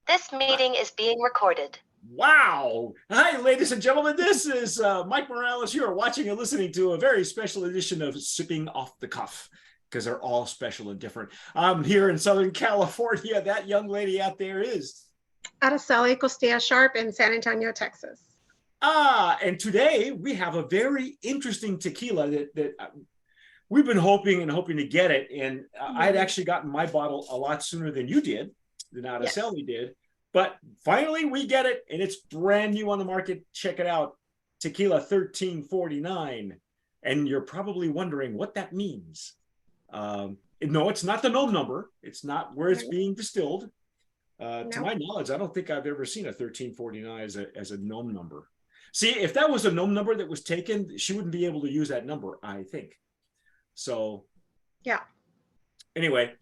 This meeting is being recorded. Wow. Hi, ladies and gentlemen. This is Mike Morales. You are watching and listening to a very special edition of Sipping Off the Cuff because they're all special and different. I'm here in Southern California. That young lady out there is Araceli Costilla Sharp in San Antonio, Texas. And today we have a very interesting tequila that we've been hoping to get it. And I had actually gotten my bottle a lot sooner than you did, than Araceli did. But finally, we get it, and it's brand new on the market. Check it out, Tequila 1349. And you're probably wondering what that means. No, it's not the NOM number. It's not where it's being distilled. To my knowledge, I don't think I've ever seen a 1349 as a NOM number. See, if that was a NOM number that was taken, she wouldn't be able to use that number, I think. So, yeah. Anyway.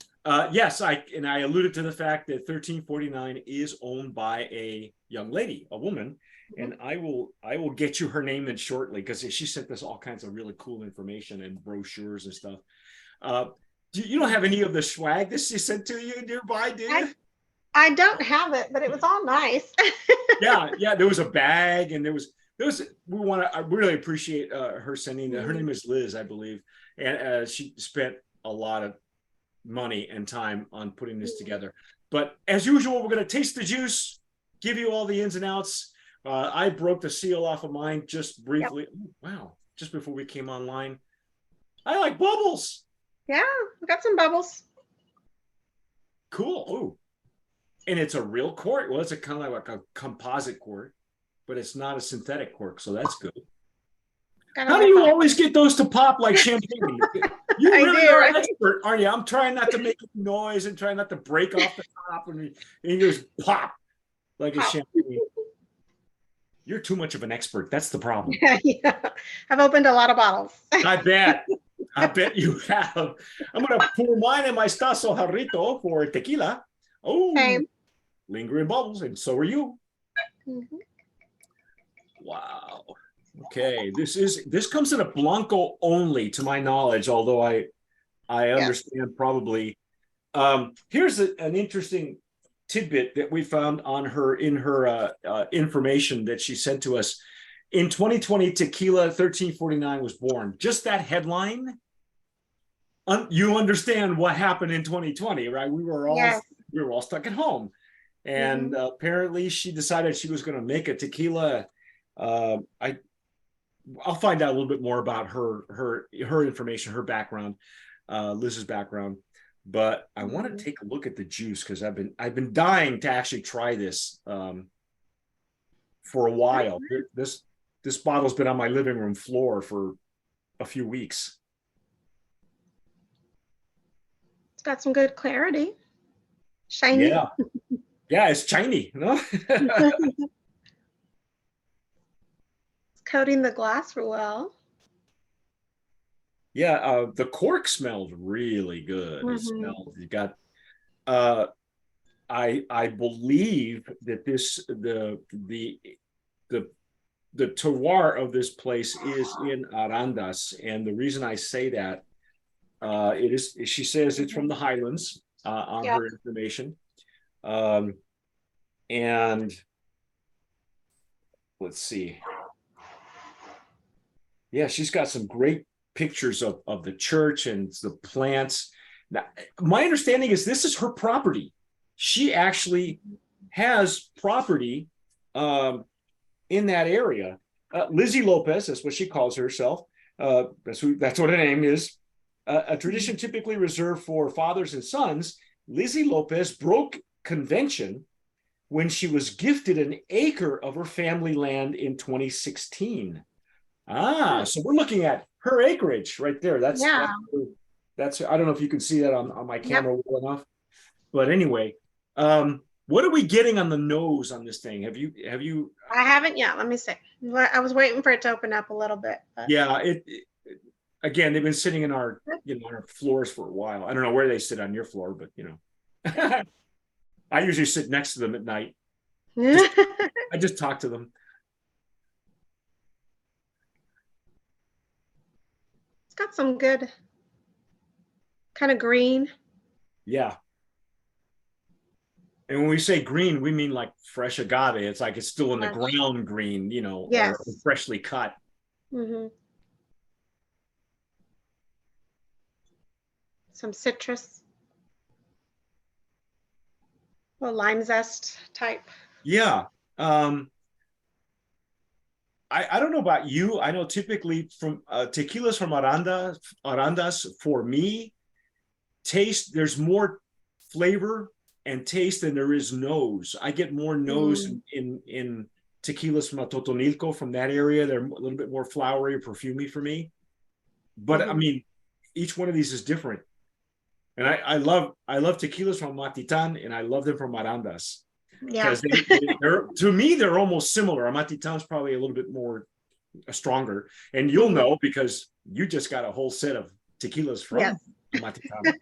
Yes, I alluded to the fact that 1349 is owned by a young lady, a woman, and I will get you her name in shortly because she sent us all kinds of really cool information and brochures and stuff. You don't have any of the swag that she sent to you nearby, do you? I don't have it, but it was all nice. yeah. There was a bag, and there was. I really appreciate her sending that. Her name is Liz, I believe, and she spent a lot of money and time on putting this together. But as usual, we're going to taste the juice, give you all the ins and outs. I broke the seal off of mine just briefly. Yep. Oh, wow. Just before we came online. I like bubbles. Yeah, we got some bubbles. Cool. Ooh. And it's a real cork. Well, it's kind of like a composite cork, but it's not a synthetic cork, so that's good. How do you always get those to pop like champagne? You really are an expert, aren't you? I'm trying not to make noise and trying not to break off the top, and you just pop like a champagne. You're too much of an expert. That's the problem. Yeah. I've opened a lot of bottles. I bet you have. I'm going to pour mine in my Stasso Jarrito for tequila. Oh, same. Lingering bubbles, and so are you. Wow. Okay, this comes in a Blanco only, to my knowledge, although I understand probably. Here's an interesting tidbit that we found in her information that she sent to us. In 2020, Tequila 1349 was born. Just that headline, you understand what happened in 2020, right? We were all stuck at home, and apparently she decided she was going to make a tequila. I'll find out a little bit more about her information, her background, Liz's background. But I want to take a look at the juice because I've been dying to actually try this for a while. This bottle's been on my living room floor for a few weeks. It's got some good clarity. Shiny. Yeah, it's shiny, you know? Coating the glass real well. Yeah, the cork smells really good. It smells. You got. I believe that the terroir of this place is in Arandas, and the reason I say that it is. She says it's from the Highlands on her information, and let's see. Yeah, she's got some great pictures of the church and the plants. Now, my understanding is this is her property. She actually has property in that area. Lizzy Lopez, that's what she calls herself. That's what her name is. A tradition typically reserved for fathers and sons. Lizzy Lopez broke convention when she was gifted an acre of her family land in 2016. So we're looking at her acreage right there. That's I don't know if you can see that on my camera well enough. But anyway, what are we getting on the nose on this thing? Have you I haven't yet. Let me see. I was waiting for it to open up a little bit. But. Yeah, again, they've been sitting in our on our floors for a while. I don't know where they sit on your floor, but I usually sit next to them at night. I just talk to them. It's got some good kind of green. Yeah. And when we say green, we mean like fresh agave. It's like it's still in the Fresh. ground green, or Yes. freshly cut. Hmm. Some citrus, a lime zest type. Yeah. I don't know about you. I know typically from tequilas from Arandas, for me, there's more flavor and taste than there is nose. I get more nose Mm. in tequilas from Totonilco, from that area. They're a little bit more flowery or perfumey for me. But I Mhm. mean, each one of these is different. And I love tequilas from Matitan, and I love them from Arandas, Yeah. because they're to me they're almost similar. Matitan's probably a little bit more stronger, and you'll Mhm. know because you just got a whole set of tequilas from Yes. Matitan.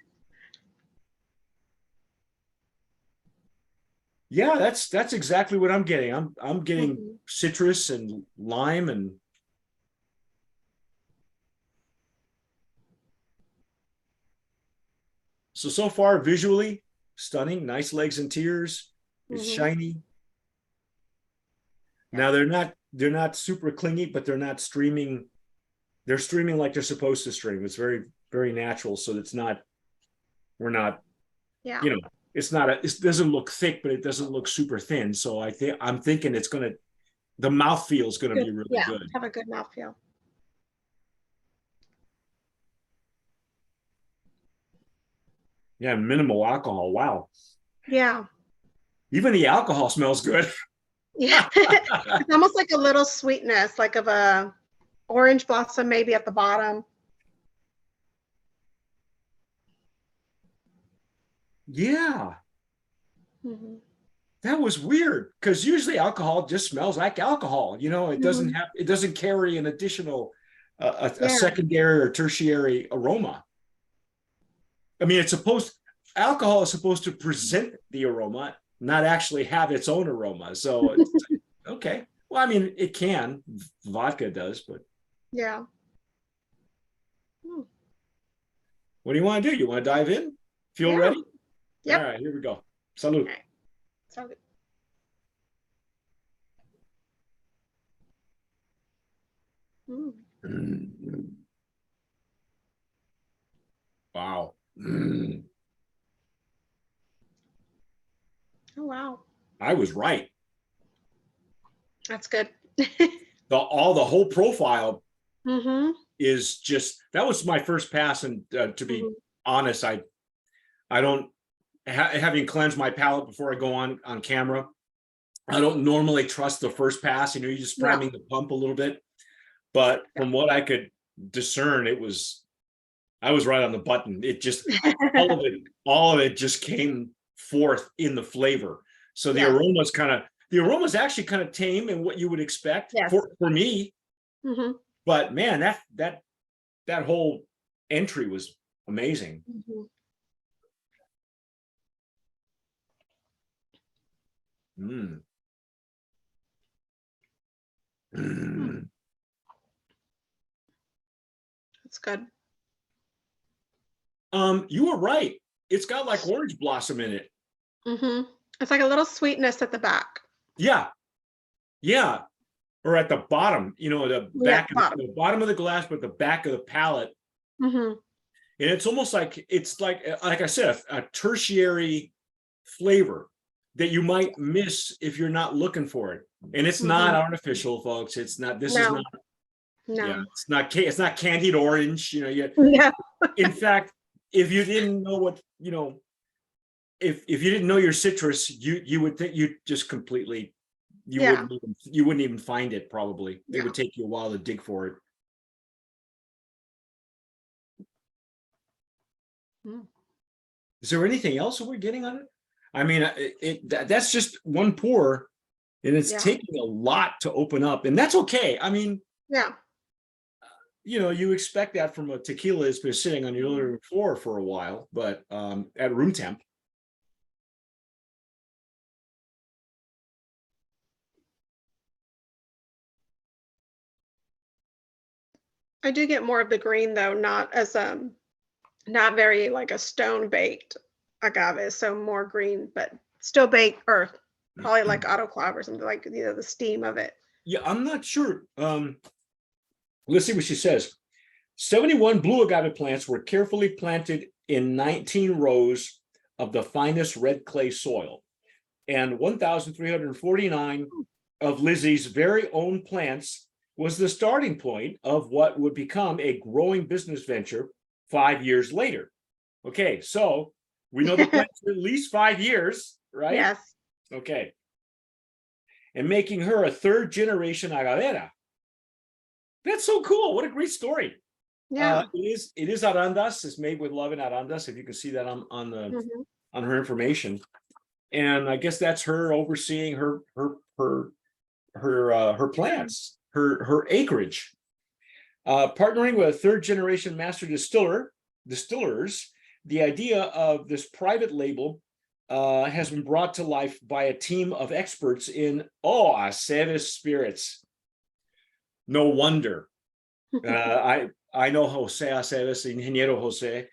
Yeah, that's exactly what I'm getting. I'm getting Mhm. citrus and lime, and so far visually stunning, nice legs and tears. It's Mhm. shiny. Yeah. Now they're not super clingy, but they're not streaming. They're streaming like they're supposed to stream. It's very, very natural. So it's not, we're not, Yeah. you know, it's not it doesn't look thick, but it doesn't look super thin. So I'm thinking the mouthfeel is gonna Good. be really Yeah. good. Have a good mouthfeel. Yeah, minimal alcohol. Wow. Yeah. Even the alcohol smells good. Yeah. It's almost like a little sweetness, like of a orange blossom maybe at the bottom. Yeah, Mhm. that was weird, because usually alcohol just smells like alcohol. Mhm. It doesn't carry an additional a Yeah. secondary or tertiary aroma. I mean, alcohol is supposed to present the aroma, not actually have its own aroma. So it's okay. Well, I mean, it can. Vodka does, but Yeah. Mm. what do you want to do? You want to dive in? Feel Yeah. ready? All Yep. right, here we go. All Salute. right. So good. Mm. Mm. Wow. Mm. Oh wow. I was right. That's good. The whole profile Mhm. is just, that was my first pass, and to be Mhm. honest, I don't, having cleansed my palate before I go on camera, I don't normally trust the first pass. You're just Yeah. priming the pump a little bit. But Yeah. from what I could discern, I was right on the button. It just, all of it just came forth in the flavor. So Yes. the aroma's actually kind of tame and what you would expect Yes. for me. Mhm. But man, that whole entry was amazing. Mhm. Mm. Mm. Mm. That's good. You were right. It's got like orange blossom in it. Mhm. It's like a little sweetness at the back. Yeah, yeah. Or at the bottom, Yeah, at the bottom. the bottom of the glass, but the back of the palate. Mhm. And it's almost like I said, a tertiary flavor that you might miss if you're not looking for it. And it's not Mhm. artificial, folks. It's not. This is not. No. Yeah, No. it's not candied orange. Yeah. In fact, if you didn't know what if you didn't know your citrus, you would think you just completely Yeah. you wouldn't even find it. Probably it Yeah. would take you a while to dig for it. Mm. Is there anything else that we're getting on it? I mean, that's just one pour, and it's Yeah. taking a lot to open up, and that's okay. I mean, Yeah. you expect that from a tequila that's been sitting on your living room floor for a while, but at room temp. I do get more of the green though, not as not very like a stone baked agave, so more green, but still bake earth, probably like autoclave or something, like the steam of it. Yeah, I'm not sure. Let's see what she says. 71 blue agave plants were carefully planted in 19 rows of the finest red clay soil, and 1,349 of Lizzy's very own plants was the starting point of what would become a growing business venture 5 years later. Okay, so we know the plants for at least 5 years, right? Yes. Okay. And making her a third generation agavera. That's so cool. What a great story. Yeah. It is Arandas. It's made with love in Arandas. If you can see that on her information, and I guess that's her overseeing her plants, her acreage. Partnering with a third generation master distillers, the idea of this private label has been brought to life by a team of experts in Aceves spirits. No wonder. I know Jose Aceves, Ingeniero Jose.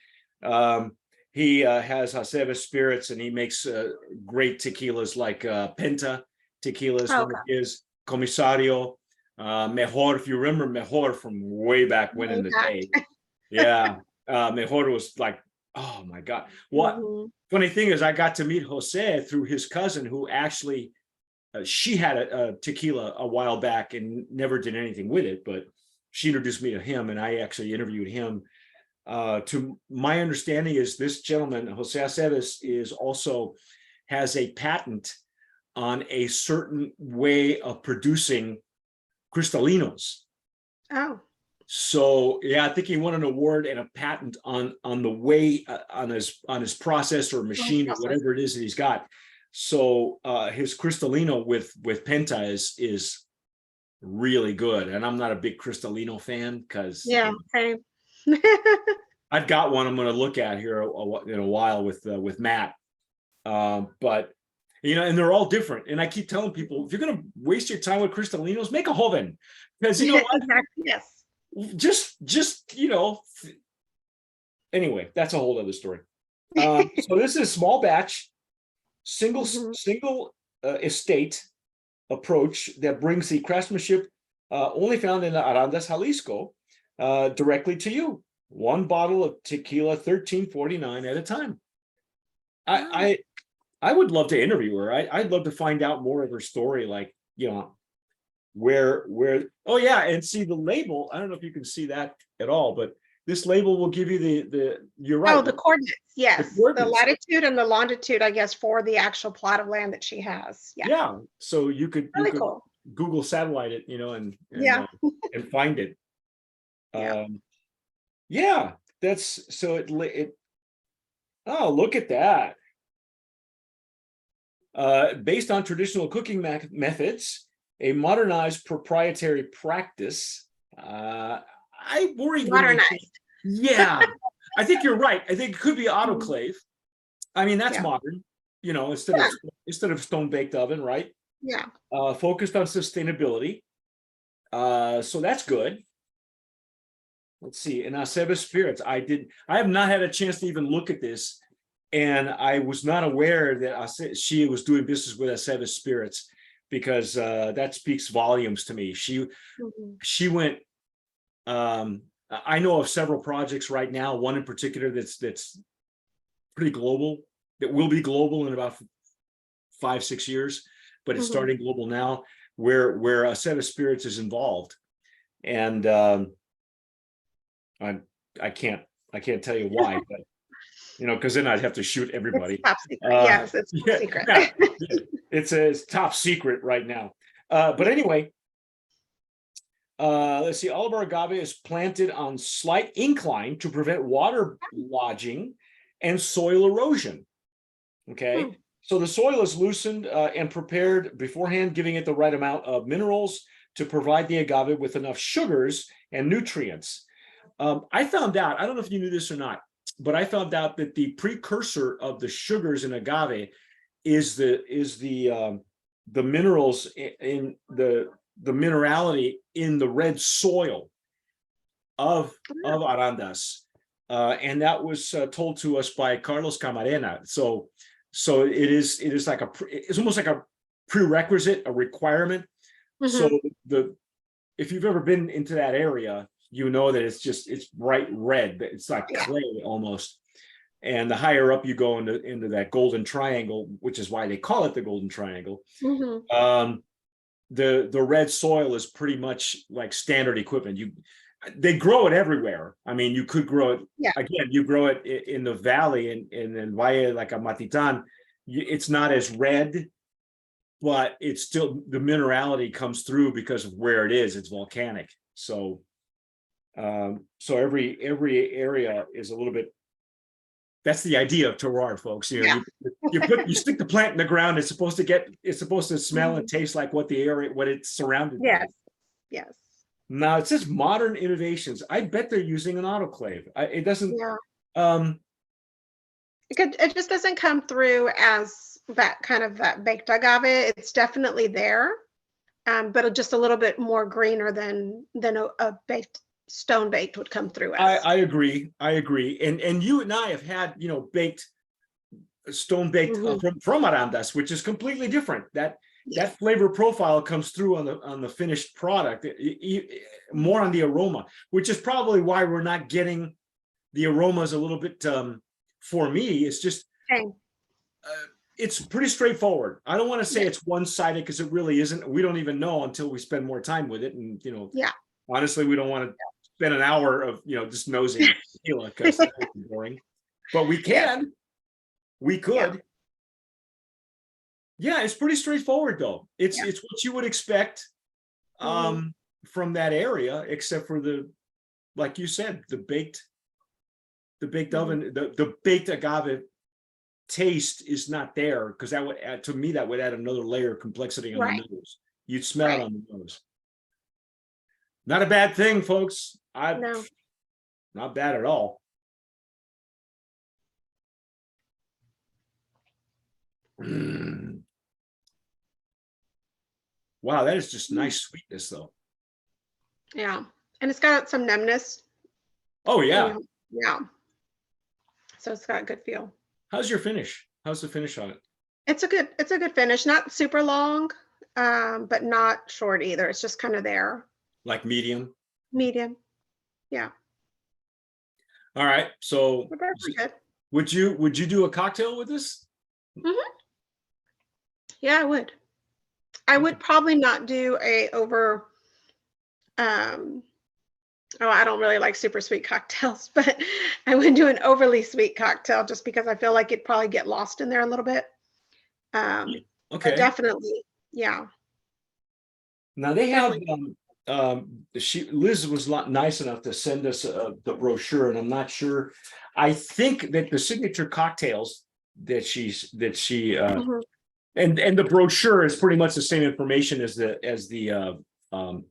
He has Aceves spirits, and he makes great tequilas like Penta tequilas. One of his Comisario, Mejor. If you remember Mejor from way back when in the day, yeah, Mejor was like, oh my God. What funny thing is, I got to meet Jose through his cousin, who actually she had a tequila a while back and never did anything with it, but she introduced me to him, and I actually interviewed him. To my understanding is this gentleman, Jose Aceves, also has a patent on a certain way of producing cristalinos. Oh. So yeah, I think he won an award and a patent on the way on his process or machine or whatever it is that he's got. So his Cristalino with Penta is really good, and I'm not a big Cristalino fan because same. I've got one I'm going to look at here in a while with Matt, but and they're all different. And I keep telling people, if you're going to waste your time with Cristalinos, make a Joven, because you know what? Exactly. Yes. Just anyway, that's a whole other story. So this is a small batch, single estate approach that brings the craftsmanship only found in Arandas, Jalisco, directly to you. One bottle of tequila, $13.49 at a time. I would love to interview her. I'd love to find out more of her story, like where and see the label. I don't know if you can see that at all, but this label will give you the you're right. Oh, the coordinates. Yes. The coordinates. The latitude and the longitude, I guess, for the actual plot of land that she has. Yeah. So you could Cool. Google satellite it, and find it. That's so it oh, look at that. Based on traditional cooking methods, a modernized proprietary practice. I worry. Modernized. Yeah, I think you're right. I think it could be autoclave. I mean, that's modern, instead of stone baked oven, right? Yeah. Focused on sustainability. So that's good. Let's see. In Aceves spirits, I have not had a chance to even look at this, and I was not aware that she was doing business with Aceves spirits, because that speaks volumes to me. She went. I know of several projects right now. One in particular that's pretty global. That will be global in about 5-6 years, but it's starting global now. Where Aceves spirits is involved, and I can't tell you why, but because then I'd have to shoot everybody. It's top secret. Yes, it's top secret. It's top secret right now. But anyway, let's see. All of our agave is planted on slight incline to prevent water lodging and soil erosion. Okay. So the soil is loosened and prepared beforehand, giving it the right amount of minerals to provide the agave with enough sugars and nutrients. I found out, I don't know if you knew this or not, but I found out that the precursor of the sugars in agave is the minerals in the minerality in the red soil of Arandas. And that was told to us by Carlos Camarena. So So it is like it's almost like a prerequisite, a requirement. So if you've ever been into that area, you know that it's bright red. It's like clay almost. And the higher up you go into that golden triangle, which is why they call it the golden triangle, the red soil is pretty much like standard equipment. They grow it everywhere. I mean, you could grow it again. You grow it in the valley in Valle like a Matitan. It's not as red, but it's still, the minerality comes through because of where it is. It's volcanic. So every area is a little bit. That's the idea of terroir, folks. You know, you stick the plant in the ground. It's supposed to smell and taste like what it's surrounded by. Yes. Now it says modern innovations. I bet they're using an autoclave. It doesn't. It just doesn't come through as that kind of that baked agave. It's definitely there, but just a little bit more greener than a baked stone baked would come through as. I agree. And you and I have had stone baked from Arandas, which is completely different. That flavor profile comes through on the finished product, more on the aroma, which is probably why we're not getting the aromas a little bit. For me, it's just it's pretty straightforward. I don't want to say it's one-sided because it really isn't. We don't even know until we spend more time with it, and honestly, we don't want to spend an hour of just nosing tequila because that's boring. But we can. We could. Yeah, it's pretty straightforward though. It's what you would expect from that area, except for like you said, the baked oven, the baked agave taste is not there, because that would add, to me, that would add another layer of complexity on the nose. You'd smell it on the nose. Not a bad thing, folks. No. Not bad at all. Wow, that is just nice sweetness though. Yeah. And it's got some numbness. Oh yeah. Yeah. So it's got a good feel. How's your finish? How's the finish on it? It's a good finish. Not super long, but not short either. It's just kind of there. Like medium? Medium. Yeah. All right. So good. Would you do a cocktail with this? Yeah, I would. I would probably not do a over I don't really like super sweet cocktails, but I would do an overly sweet cocktail just because I feel like it'd probably get lost in there a little bit. Okay. Definitely. Yeah. Now they have Liz was nice enough to send us the brochure, and I'm not sure. I think that the signature cocktails that she and the brochure is pretty much the same information as the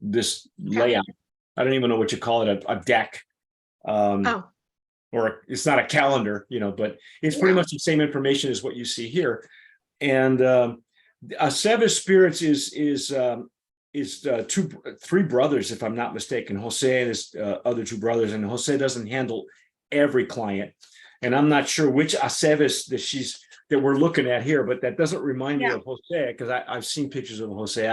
this layout. I don't even know what you call it, a deck. Or it's not a calendar, but it's pretty much the same information as what you see here. And Aceves Spirits is three brothers, if I'm not mistaken. Jose and his other two brothers, and Jose doesn't handle every client. And I'm not sure which Aceves that we're looking at here, but that doesn't remind me of Jose, because I've seen pictures of Jose.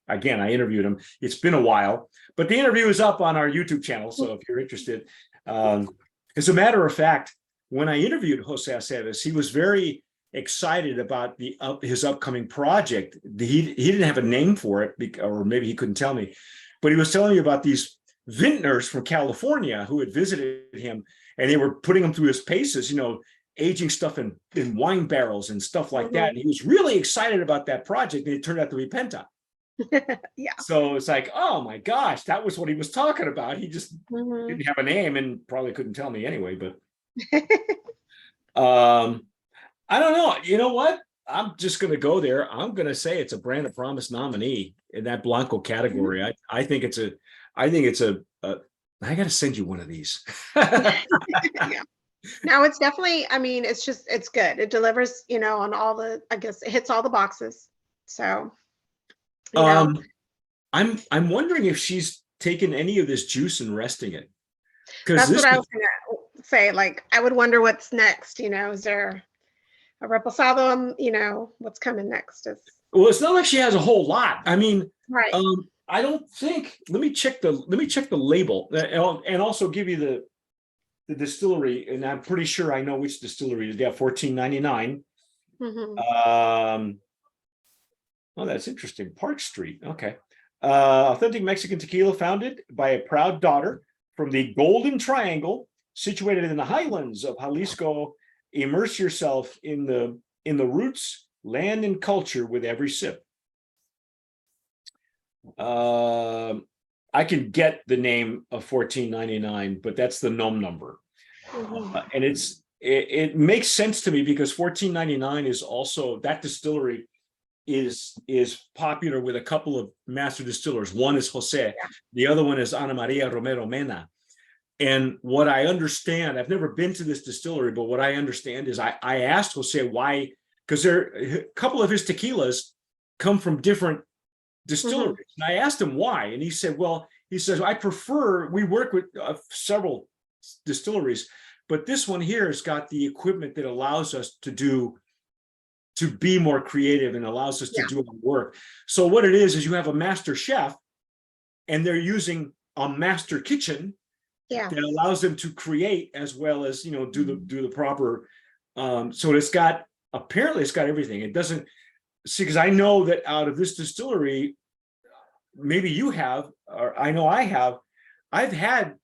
I interviewed him. It's been a while, but the interview is up on our YouTube channel. So if you're interested, as a matter of fact, when I interviewed Jose Aceves, he was very excited about his upcoming project. He didn't have a name for it, or maybe he couldn't tell me, but he was telling me about these vintners from California who had visited him, and they were putting him through his paces, aging stuff in wine barrels and stuff like that. And he was really excited about that project, and it turned out to be Penta. So it's like, oh my gosh, that was what he was talking about. He just didn't have a name and probably couldn't tell me anyway. But I don't know. You know what? I'm just going to go there. I'm going to say it's a Brand of Promise nominee in that Blanco category. I think it's a. I got to send you one of these. No, it's definitely. I mean, it's good. It delivers. On all the. I guess it hits all the boxes. So. I'm wondering if she's taken any of this juice and resting it. That's what I was gonna say. Like, I would wonder what's next. Is there a reposado, what's coming next is Well, it's not like she has a whole lot. I mean, right. I don't think. Let me check the label and also give you the distillery. And I'm pretty sure I know which distillery it is. They have 1499. Mhm. Oh, that's interesting. Park Street. Okay. Authentic Mexican tequila founded by a proud daughter from the Golden Triangle, situated in the highlands of Jalisco. Immerse yourself in the roots, land, and culture with every sip. I can get the name of 1499, but that's the NOM number. And it makes sense to me because 1499 is also, that distillery is popular with a couple of master distillers. One is Jose, the other one is Ana Maria Romero Mena. And what I understand, I've never been to this distillery, but what I understand is I asked Jose why, because a couple of his tequilas come from different distilleries. And I asked him why, and he said, well, he says, we work with several distilleries, but this one here has got the equipment that allows us to be more creative and allows us to do our work. So what it is you have a master chef and they're using a master kitchen that allows them to create as well as, do the proper, so apparently it's got everything. It doesn't see, because I know that out of this distillery, maybe you have, or I know I've had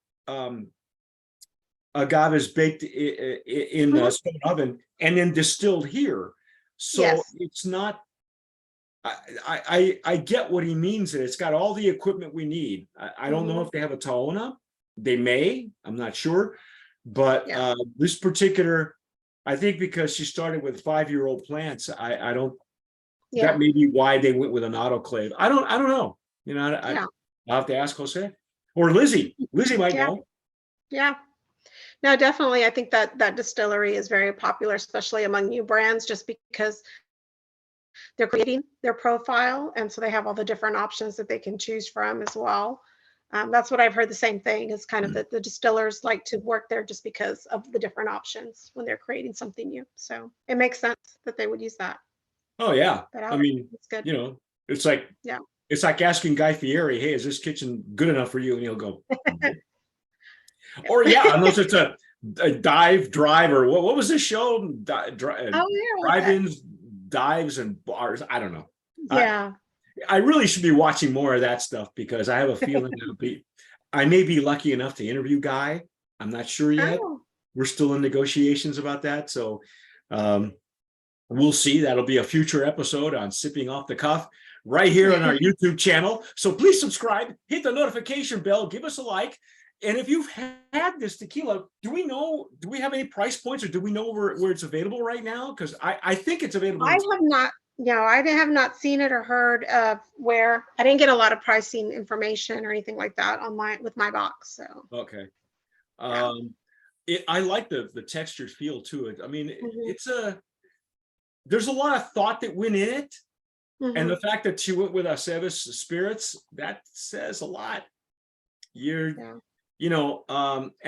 agaves baked in a stone oven and then distilled here. So it's not, I get what he means. That it's got all the equipment we need. I don't know if they have a Taona. They may, I'm not sure. But this particular, I think because she started with 5-year-old plants, I don't, that may be why they went with an autoclave. I don't know. I'll have to ask Jose or Lizzy. Lizzy might know. Yeah. No, definitely. I think that distillery is very popular, especially among new brands, just because they're creating their profile. And so they have all the different options that they can choose from as well. That's what I've heard. The same thing is kind of that the distillers like to work there just because of the different options when they're creating something new. So it makes sense that they would use that. Oh yeah. I mean, it's good. It's like, it's like asking Guy Fieri, hey, is this kitchen good enough for you? And he'll go, or unless it's a drive, or what was this show? Drive-ins, dives, and bars. I don't know. I really should be watching more of that stuff because I have a feeling I may be lucky enough to interview Guy. I'm not sure yet. We're still in negotiations about that. So we'll see. That'll be a future episode on Sipping Off the Cuff right here on our YouTube channel. So please subscribe, hit the notification bell, give us a like. And if you've had this tequila, do we have any price points, or do we know where it's available right now? Because I think it's available. I have not seen it or heard of where. I didn't get a lot of pricing information or anything like that with my box. So okay. I like the textured feel to it. I mean, there's a lot of thought that went in it. And the fact that she went with Aceves spirits, that says a lot. And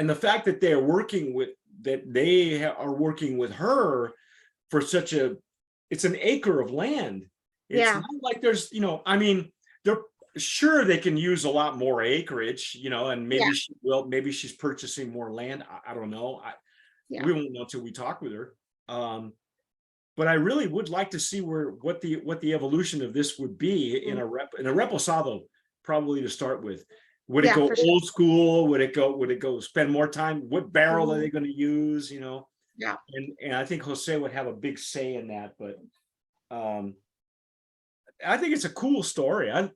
the fact that they are working with her for it's an acre of land. It's not like there's, they're sure they can use a lot more acreage, and maybe she's purchasing more land. I don't know. We won't know until we talk with her. But I really would like to see what the evolution of this would be in a reposado, probably to start with. Would it go old school? Would it go spend more time? What barrel are they going to use? And I think Jose would have a big say in that. But I think it's a cool story. I'm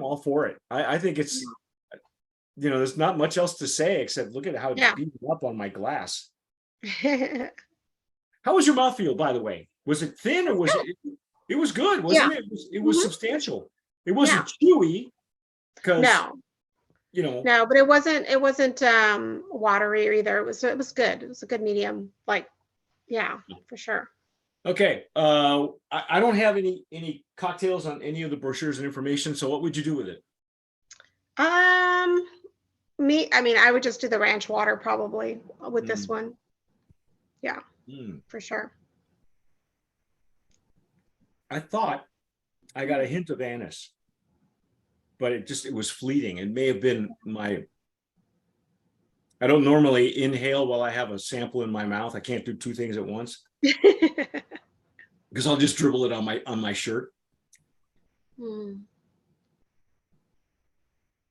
all for it. I think it's there's not much else to say except look at how it's beaten up on my glass. How was your mouthfeel, by the way? Was it thin or was it was good, wasn't it? It was substantial. It wasn't chewy. No, but it wasn't watery either. It was good. It was a good medium. For sure. Okay. I don't have any cocktails on any of the brochures and information. So what would you do with it? I would just do the ranch water probably with this one. Yeah. for sure. I thought I got a hint of anise, but it was fleeting. It may have been I don't normally inhale while I have a sample in my mouth. I can't do two things at once because I'll just dribble it on my shirt.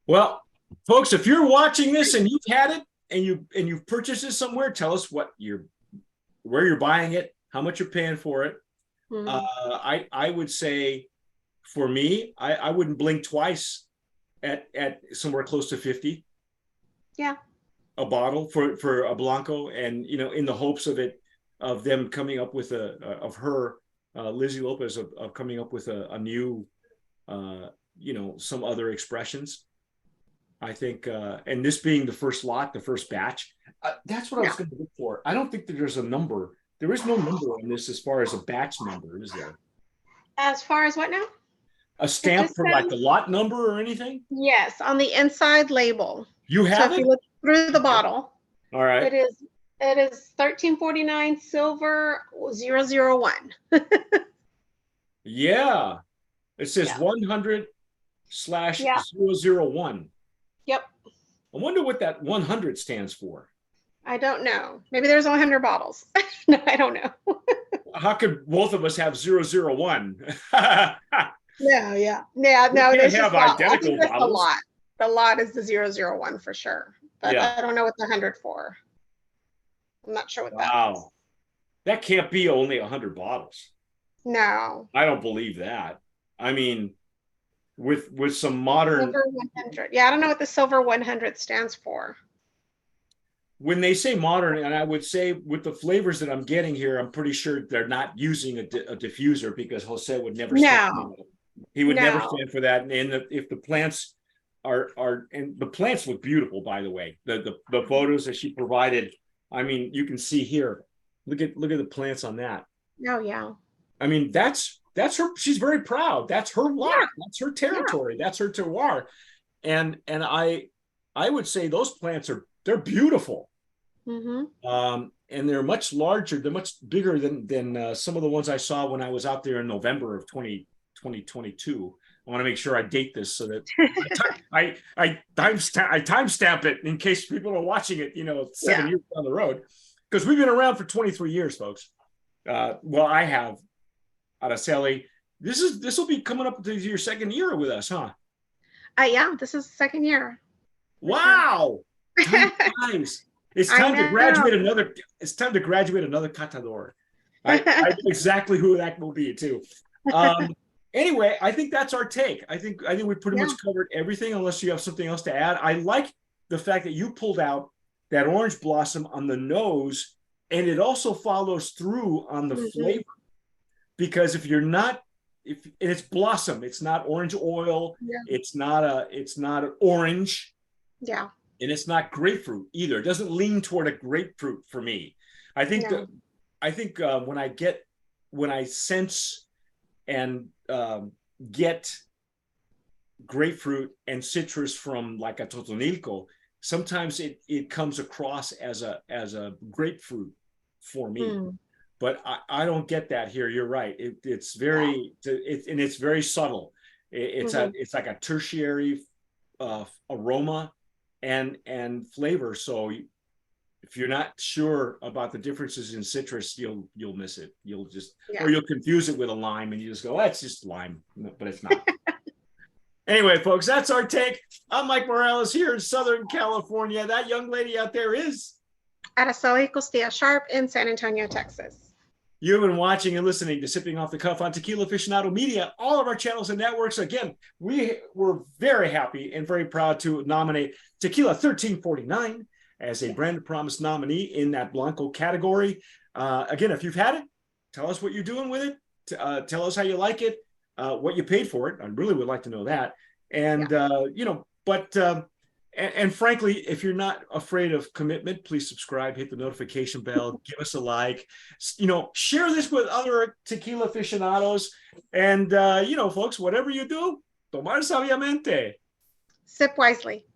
Well, folks, if you're watching this and you've had it and you've purchased it somewhere, tell us where you're buying it, how much you're paying for it. I would say, for me, I wouldn't blink twice at somewhere close to 50. Yeah. A bottle for a Blanco, and in the hopes of them coming up with Lizzy Lopez of coming up with a new some other expressions. I think and this being the first lot, the first batch, that's what I was going to look for. I don't think that there's a number. There is no number on this as far as a batch number, is there? As far as what now? A stamp for like the lot number or anything? Yes, on the inside label. You have so if you look through the bottle, all right, it is 1349 silver 001. Yeah, it says 100/001. Yep. I wonder what that 100 stands for. I don't know. Maybe there's 100 bottles. No, I don't know. How could both of us have 001? No, yeah. No, there's have identical bottles. The lot. The lot is the 001 for sure. But I don't know what the 100 for. I'm not sure what that is. That can't be only 100 bottles. No. I don't believe that. I mean, with some modern silver 100. Yeah, I don't know what the silver 100 stands for. When they say modern, and I would say with the flavors that I'm getting here, I'm pretty sure they're not using a diffuser, because Jose would never stand for that. He would never stand for that. And if the plants are and the plants look beautiful, by the way. The photos that she provided, I mean, you can see here. Look at the plants on that. Oh yeah. I mean, that's her. She's very proud. That's her lot. Yeah. That's her territory. Yeah. That's her terroir. And I would say those plants they're beautiful. And they're much larger. They're much bigger than some of the ones I saw when I was out there in November of 2022. I want to make sure I date this so that I timestamp it in case people are watching it, 7 years down the road, because we've been around for 23 years, folks. Well, I have. Araceli, this will be coming up to your second year with us, huh? Yeah, this is the second year. Wow. Time flies. It's time to graduate another. It's time to graduate another Catadora. I know exactly who that will be too. Anyway, I think that's our take. I think we pretty much covered everything, unless you have something else to add. I like the fact that you pulled out that orange blossom on the nose, and it also follows through on the flavor. Because if it's blossom, it's not orange oil. Yeah. It's not orange. Yeah. And it's not grapefruit either. It doesn't lean toward a grapefruit for me. I think when I sense and get grapefruit and citrus from like a Totonilco, sometimes it comes across as a grapefruit for me. But I don't get that here. You're right. It's very it's very subtle. It's like a tertiary aroma and flavor. So if you're not sure about the differences in citrus, you'll miss it. You'll just or you'll confuse it with a lime, and you just go, "Oh, it's just lime," but it's not. Anyway, folks, that's our take. I'm Mike Morales here in Southern California. That young lady out there is Araceli Costilla Sharp in San Antonio, Texas. You've been watching and listening to Sipping Off the Cuff on Tequila Aficionado Media, all of our channels and networks. Again, we were very happy and very proud to nominate Tequila 1349 as a Brand Promise nominee in that Blanco category. Again, if you've had it, tell us what you're doing with it. Tell us how you like it, what you paid for it. I really would like to know that. And, and frankly, if you're not afraid of commitment, please subscribe, hit the notification bell, give us a like, share this with other tequila aficionados. And, folks, whatever you do, tomar sabiamente. Sip wisely.